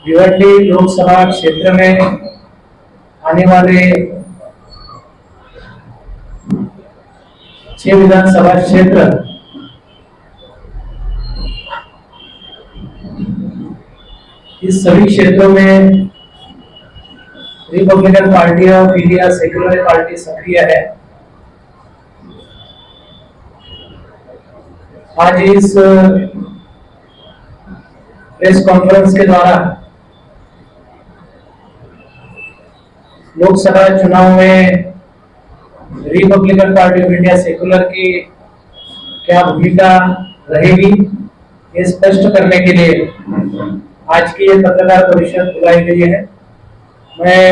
भिवंडी लोकसभा क्षेत्र में आने वाले 6 विधानसभा क्षेत्र इस सभी क्षेत्रों में रिपब्लिकन पार्टी और इंडिया सेक्युलर पार्टी सक्रिय है। आज इस प्रेस कॉन्फ्रेंस के द्वारा लोकसभा चुनाव में Republican party of India secular की क्या भूमिका रहेगी ये स्पष्ट करने के लिए आज की ये पत्रकार परिषद बुलाई गई है। मैं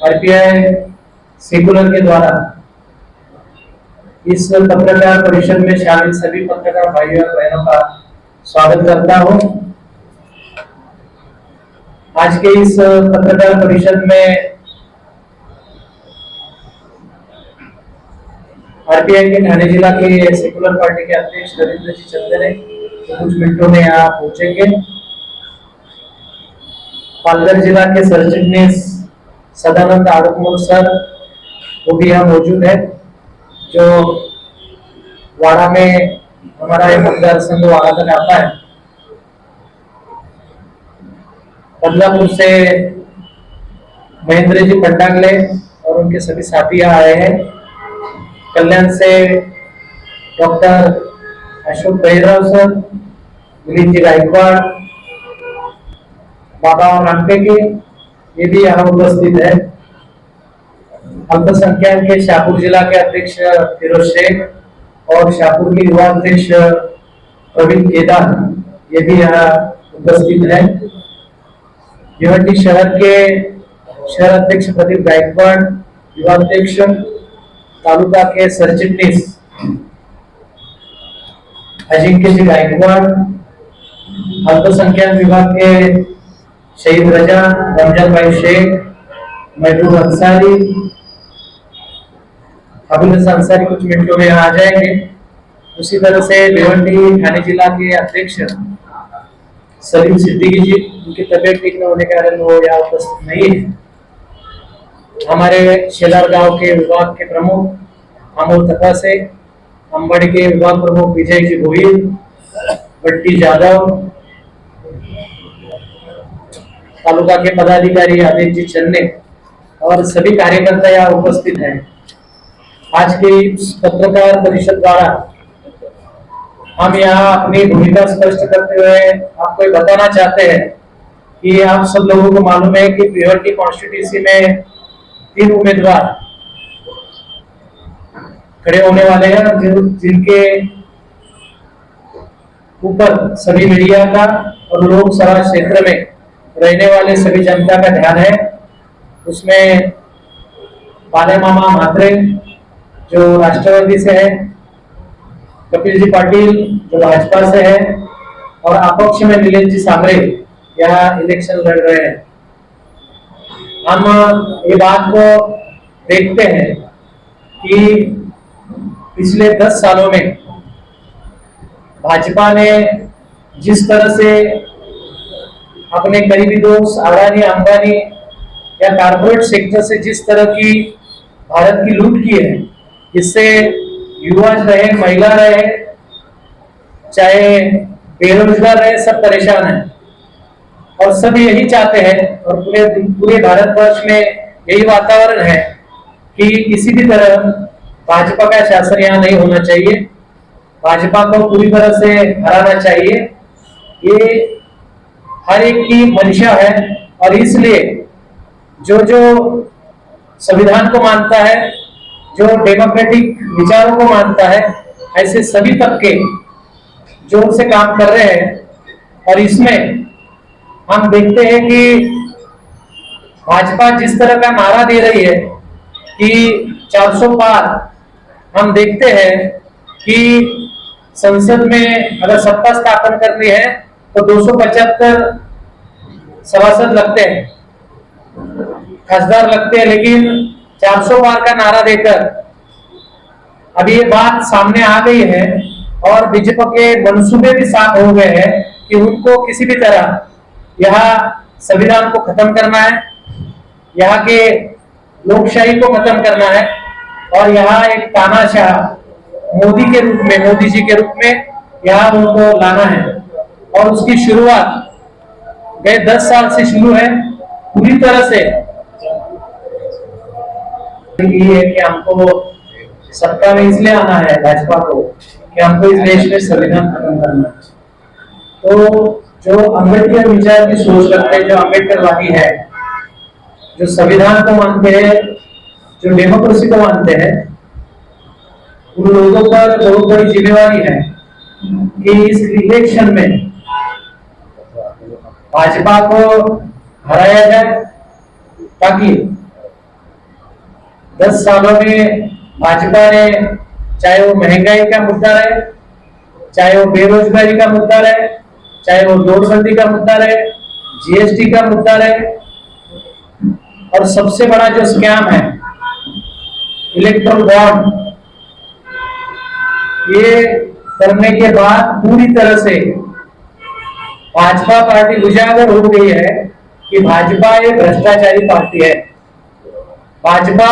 आरपीआई सेक्युलर के द्वारा इस पत्रकार परिषद में शामिल सभी पत्रकार भाइयों और बहनों का स्वागत करता हूं। आज के इस पत्रकार परिषद में आरपीआई के ठाणे जिला के सेक्युलर पार्टी के अध्यक्ष रविंद्र जी चंदने कुछ मिनटों में यहाँ पहुंचेंगे। पालघर जिला के सरचिटनीस सदानंद आड़कमोल सर वो भी यहाँ मौजूद है, जो वाड़ा में हमारा एक मतदार संघ वाड़ा तक आता है। बदलापुर से महेंद्र जी पंडागले और उनके सभी साथी यहाँ आए हैं। कल्याण से डॉक्टर अशोक भैरव सर, दिलीप जी गायकवाड़, बाबा रामपे के ये भी यहाँ उपस्थित है। अल्पसंख्यक के शाहपुर जिला के अध्यक्ष फिरोज शेख और शाहपुर के युवा अध्यक्ष प्रवीण केदार ये भी यहाँ उपस्थित है। भिवंडी शहर के शहर अध्यक्ष प्रदीप गायकवाड़, युवा अध्यक्ष तालुका के सरचिटनीस अजिंक्य जी गायकवाड़, अल्पसंख्यक विभाग के शहीद रजा रमजान भाई शेख, महबूब अंसारी, अबुल अंसारी कुछ मिनटों में आ जाएंगे। उसी तरह से भिवंडी ठाणे जिला के अध्यक्ष सलीम सिद्दीकी जी, उनकी तबियत ठीक न होने के कारण वो यहाँ उपस्थित नहीं है। हमारे शेलार गांव के विभाग के प्रमुख अमोल तथा से, अंबाड़ी के विभाग प्रमुख विजय जी गोहिल, बट्टी जाधव, तालुका के पदाधिकारी आदित्य जी चन्ने और सभी कार्यकर्ता यहाँ उपस्थित हैं। आज की पत्रकार परिषद द्वारा हम यहाँ अपनी भूमिका स्पष्ट करते हुए आपको ये बताना चाहते हैं कि आप सब लोगों को मालूम है कि भिवंडी कॉन्स्टिट्यूंसी में 3 उम्मीदवार खड़े होने वाले हैं, जिनके ऊपर सभी मीडिया का और लोकसभा क्षेत्र में रहने वाले सभी जनता का ध्यान है। उसमें बाले मामा म्हात्रे जो राष्ट्रवादी से है, कपिल जी पाटिल जो भाजपा से है और अपक्ष में नीलेश जी सांबरे यहाँ इलेक्शन लड़ रहे हैं। हम ये बात को देखते हैं कि पिछले 10 सालों में भाजपा ने जिस तरह से अपने करीबी दोस्त अडानी अंबानी या कारपोरेट सेक्टर से जिस तरह की भारत की लूट की है, इससे युवा रहे, महिला रहे, चाहे बेरोजगार रहे, सब परेशान है और सब यही चाहते हैं और पूरे भारतवर्ष में यही वातावरण है कि किसी भी तरह भाजपा का शासन यहाँ नहीं होना चाहिए, भाजपा को पूरी तरह से हराना चाहिए। ये हर एक की मंशा है और इसलिए जो संविधान को मानता है, जो डेमोक्रेटिक विचारों को मानता है, ऐसे सभी तबके जोर से काम कर रहे हैं। और इसमें हम देखते हैं कि भाजपा जिस तरह का नारा दे रही है कि 400 पार, हम देखते हैं कि संसद में अगर सत्ता स्थापन करनी है तो 275 सभासद लगते हैं, खासदार लगते हैं, लेकिन 400 पार का नारा देकर अब ये बात सामने आ गई है और बीजेपी के मंसूबे भी साफ हो गए हैं कि उनको किसी भी तरह यहाँ संविधान को खत्म करना है, यहाँ के लोकशाही को खत्म करना है और यहाँ एक तानाशाह मोदी के रूप में, मोदी जी के रूप में यहाँ उनको लाना है। और उसकी शुरुआत गए 10 साल से शुरू है। पूरी तरह से ये है कि हमको सत्ता में इसलिए आना है भाजपा को कि हमको इस देश में संविधान खत्म करना है। तो जो अम्बेडकर विचार की सोच रखते हैं, जो अम्बेडकरवादी है, जो संविधान को मानते हैं, जो डेमोक्रेसी को मानते हैं, उन लोगों पर बहुत बड़ी जिम्मेवारी है कि इस इलेक्शन में भाजपा को हराया जाए, ताकि 10 सालों में भाजपा ने, चाहे वो महंगाई का मुद्दा रहे, चाहे वो बेरोजगारी का मुद्दा रहे, चाहे वो नोटबंदी का मुद्दा रहे, जीएसटी का मुद्दा रहे, और सबसे बड़ा जो स्कैम है इलेक्ट्रल बॉन्ड, ये करने के बाद पूरी तरह से भाजपा पार्टी उजागर हो गई है कि भाजपा एक भ्रष्टाचारी पार्टी है। भाजपा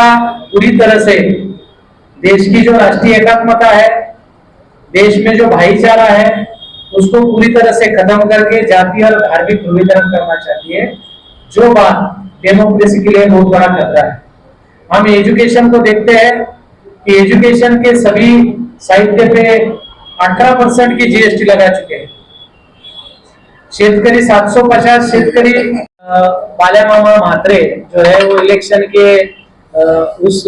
पूरी तरह से देश की जो राष्ट्रीय एकात्मता है, देश में जो भाईचारा है, उसको पूरी तरह से खत्म करके जातीय और धार्मिक ध्रुवीकरण करना चाहती है, जो बात डेमोक्रेसी के लिए बहुत बड़ा खतरा है। हम एजुकेशन को देखते हैं कि एजुकेशन के सभी साहित्य पे 18% की जीएसटी लगा चुके हैं। शेतकरी 750 शेतकरी बाल्यामामा म्हात्रे जो है वो इलेक्शन के उस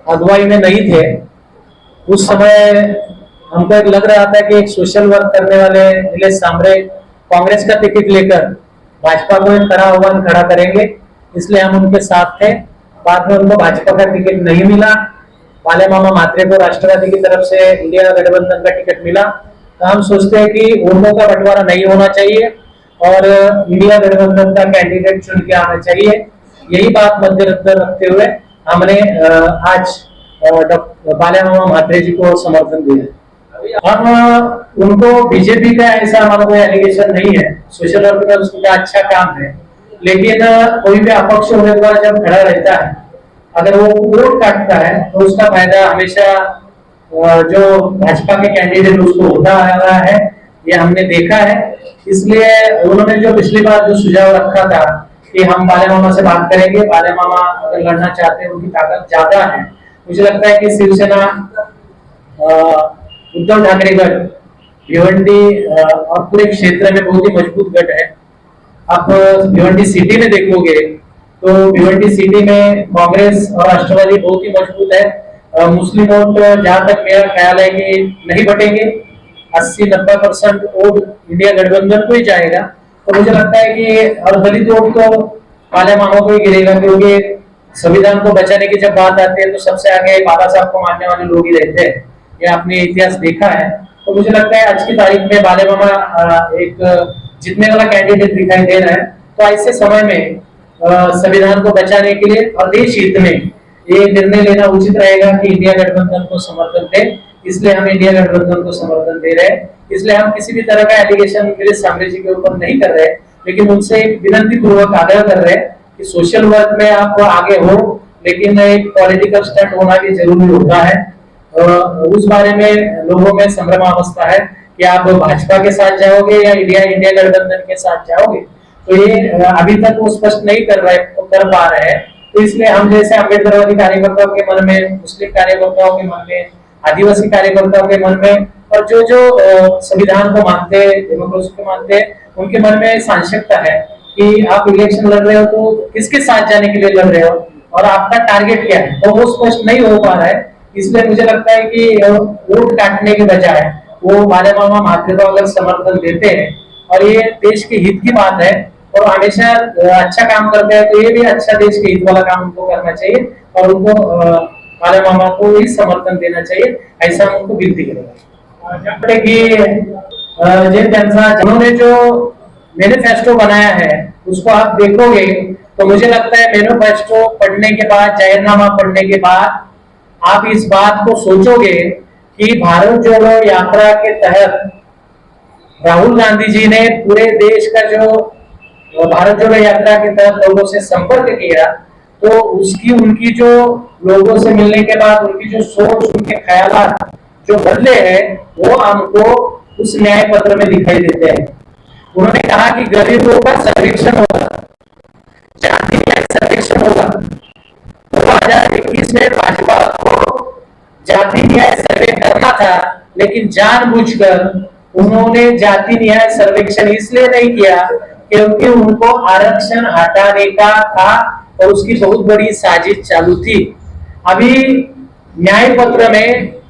अगुवाई में नहीं थे। उस समय हमको एक लग रहा था कि एक सोशल वर्क करने वाले नीलेश सांबरे कांग्रेस का टिकट लेकर भाजपा को एक कड़ा आह्वान खड़ा करेंगे, इसलिए हम उनके साथ थे। बाद में उनको भाजपा का टिकट नहीं मिला, बाल्यामामा म्हात्रे को राष्ट्रवादी की तरफ से इंडिया गठबंधन का टिकट मिला। तो हम सोचते हैं कि वोटों का बंटवारा नहीं होना चाहिए और इंडिया गठबंधन का कैंडिडेट चुन के आना चाहिए। यही बात मद्देनजर रखते हुए हमने आज बाल्यामामा म्हात्रे जी को समर्थन दिया। हम उनको बीजेपी का ऐसा हमारा कोई एलिगेशन नहीं है, सोशल वर्क का उसका अच्छा काम है, लेकिन कोई भी अपक्ष उम्मीदवार जब खड़ा रहता है, अगर वो वोट काटता है तो उसका फायदा हमेशा जो भाजपा के कैंडिडेट उसको होता आ रहा है, ये हमने देखा है। इसलिए उन्होंने जो पिछली बार जो सुझाव रखा था कि हम बाल्यामामा से बात करेंगे, बाल्यामामा अगर लड़ना चाहते हैं, उनकी ताकत ज्यादा है। मुझे लगता है कि शिवसेना, उद्धव ठाकरे गढ़, भिवंडी और पूरे क्षेत्र में बहुत ही मजबूत गढ़ है। आप भिवंडी सिटी में देखोगे तो भिवंडी सिटी में कांग्रेस और राष्ट्रवादी बहुत ही मजबूत है। मुस्लिम वोट जहां तक मेरा ख्याल है कि नहीं बटेंगे, 80-90% वोट इंडिया गठबंधन को ही जाएगा। तो मुझे लगता है कि और दलित वोट तो बाल्यामामा को ही गिरेगा, क्योंकि संविधान को बचाने की जब बात आती है तो सबसे आगे बाबा साहब को मानने वाले लोग ही रहते हैं, ये आपने इतिहास देखा है। तो मुझे लगता है आज की तारीख में बाल्यामामा एक जीतने वाला कैंडिडेट दिखाई दे रहा है। तो ऐसे समय में संविधान को बचाने के लिए और देश हित में ये निर्णय लेना उचित रहेगा कि इंडिया गठबंधन को समर्थन दें। इसलिए हम इंडिया गठबंधन को समर्थन दे रहे हैं। इसलिए हम किसी भी तरह का एलिगेशन नीलेश सांबरे जी के ऊपर नहीं कर रहे, लेकिन उनसे एक विनती पूर्वक आग्रह कर रहे हैं कि सोशल वर्क में आप आगे हो, लेकिन एक पॉलिटिकल स्टंट होना भी जरूरी होता है। उस बारे में लोगों में संभ्रमावस्था है कि आप भाजपा के साथ जाओगे या इंडिया गठबंधन के साथ जाओगे। तो ये अभी तक वो स्पष्ट नहीं कर पा रहे हैं। तो इसलिए हम जैसे अम्बेडकरवादी कार्यकर्ताओं के मन में, मुस्लिम कार्यकर्ताओं के मन में, आदिवासी कार्यकर्ताओं के मन में और जो संविधान को मानते हैं, डेमोक्रेसी को मानते हैं, उनके मन में सांशकता है कि आप इलेक्शन लड़ रहे हो तो किसके साथ जाने के लिए लड़ रहे हो और आपका टारगेट क्या है, तो वो स्पष्ट नहीं हो पा रहा है। इसलिए मुझे लगता है कि वोट काटने के बजाय वो बाल्यामामा म्हात्रे को अगर समर्थन देते हैं और ये देश के हित की बात है और हमेशा अच्छा काम करते हैं, तो ये भी अच्छा देश के हित वाला काम उनको करना चाहिए और उनको बाल्यामामा को ही समर्थन देना चाहिए, ऐसा हम उनको विनती करेंगे। जिन्होंने जो मैनिफेस्टो बनाया है उसको आप देखोगे तो मुझे लगता है मैनिफेस्टो पढ़ने के बाद, जाहिरनामा पढ़ने के बाद आप इस बात को सोचोगे कि भारत जोड़ो यात्रा के तहत राहुल गांधी जी ने पूरे देश का जो भारत जोड़ो यात्रा के तहत लोगों से संपर्क किया, तो उसकी उनकी जो लोगों से मिलने के बाद उनकी जो सोच, उनके ख्यालात जो बदले हैं, वो हमको उस न्याय पत्र में दिखाई देते हैं। उन्होंने कहा कि गरीबों का सर्वेक्षण होगा, जाति न्याय सर्वेक्षण होगा। 2021 में भाजपा को जाति न्याय सर्वे करना था, लेकिन जानबूझकर उन्होंने जाति न्याय सर्वेक्षण इसलिए नहीं किया क्योंकि उनको आरक्षण हटाने का था और उसकी बहुत बड़ी साजिश चालू थी। अभी न्याय पत्र में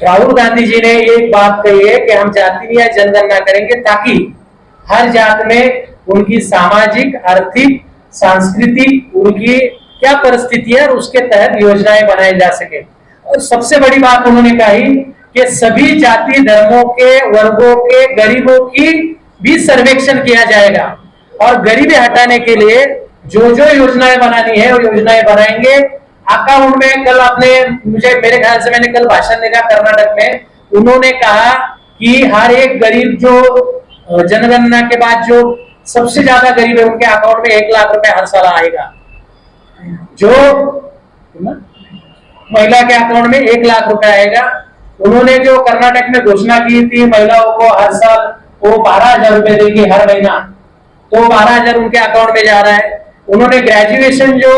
राहुल गांधी जी ने एक बात कही है कि हम जाति न्याय जनगणना करेंगे ताकि हर जात में उनकी सामाजिक, आर्थिक, सांस्कृतिक उनकी क्या परिस्थिति है और उसके तहत योजनाएं बनाई जा सके। और सबसे बड़ी बात उन्होंने कही कि सभी जाति धर्मों के, वर्गों के, गरीबों की भी सर्वेक्षण किया जाएगा और गरीबी हटाने के लिए जो जो योजनाएं बनानी है वो योजनाएं बनाएंगे। अकाउंट में कल आपने मेरे ख्याल से मैंने कल भाषण देखा कर्नाटक में, उन्होंने कहा कि हर एक गरीब जो जनगणना के बाद जो सबसे ज्यादा गरीब है उनके अकाउंट में 1 लाख रुपए हर साल आएगा। जो महिला के अकाउंट में 1 लाख रुपए आएगा। उन्होंने जो कर्नाटक में घोषणा की थी महिलाओं को हर साल वो 12,000 रुपए देगी हर महीना, तो 12,000 उनके अकाउंट में जा रहा है। उन्होंने ग्रेजुएशन जो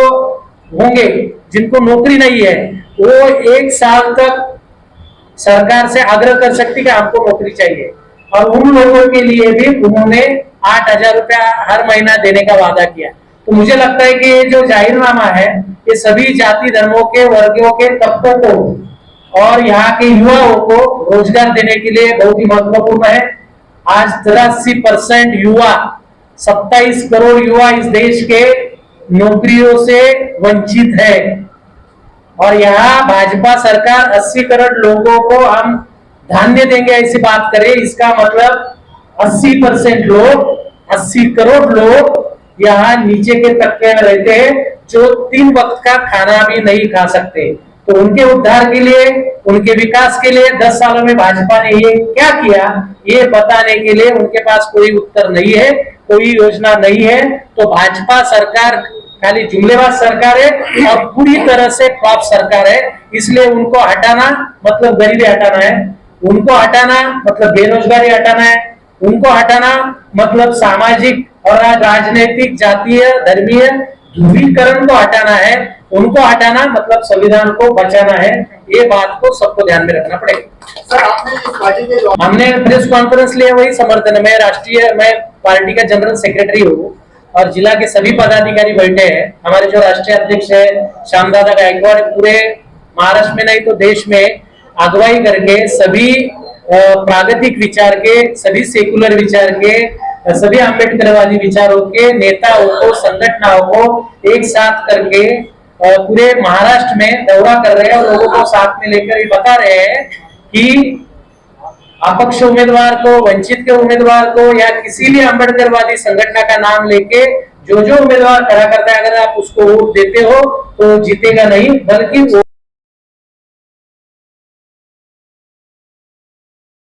होंगे जिनको नौकरी नहीं है वो 1 साल तक सरकार से आग्रह कर सकती कि आपको नौकरी चाहिए, और उन लोगों के लिए भी उन्होंने 8,000 रुपया हर महीना देने का वादा किया। तो मुझे लगता है कि ये जो जाहिरनामा है ये सभी जाति धर्मों के, वर्गों के, तबकों को और यहाँ के युवाओं को रोजगार देने के लिए बहुत ही महत्वपूर्ण है। आज 83% युवा, 27 करोड़ युवा इस देश के नौकरियों से वंचित है, और यहाँ भाजपा सरकार 80 करोड़ लोगों को हम धान्य देंगे ऐसी बात करे, इसका मतलब 80% लोग, 80 करोड़ लोग यहाँ नीचे के तबके में रहते हैं जो 3 वक्त का खाना भी नहीं खा सकते। तो उनके उद्धार के लिए, उनके विकास के लिए 10 सालों में भाजपा ने ये क्या किया, ये बताने के लिए उनके पास कोई उत्तर नहीं है, कोई योजना नहीं है। तो भाजपा सरकार खाली जुमलेबाज सरकार है और पूरी तरह से फ्लॉप सरकार है। इसलिए उनको हटाना मतलब गरीबी हटाना है, उनको हटाना मतलब बेरोजगारी हटाना है, उनको हटाना मतलब सामाजिक और राजनीतिक, जातीय, धर्मीय ध्रुवीकरण को हटाना है, उनको हटाना मतलब संविधान को बचाना है। ये बात को सबको ध्यान में रखना पड़ेगा। सर, हमने प्रेस कॉन्फ्रेंस लिया, वही समर्थन। मैं पार्टी का जनरल सेक्रेटरी हूँ और जिला के सभी पदाधिकारी बैठे हैं। हमारे जो राष्ट्रीय अध्यक्ष है श्यामदादा गायकवाड़ पूरे महाराष्ट्र में नहीं तो देश में अगुवाई करके सभी प्रागतिक विचार के, सभी सेकुलर विचार के, सभी अम्बेडकरवादी विचारों के नेताओं को, संगठनों को एक साथ करके पूरे महाराष्ट्र में दौरा कर रहे हैं और लोगों को साथ में लेकर ये बता रहे हैं कि अपक्ष उम्मीदवार को, वंचित के उम्मीदवार को या किसी भी अम्बेडकरवादी संगठन का नाम लेके जो जो उम्मीदवार खड़ा करता है, अगर आप उसको वोट देते हो तो जीतेगा नहीं, बल्कि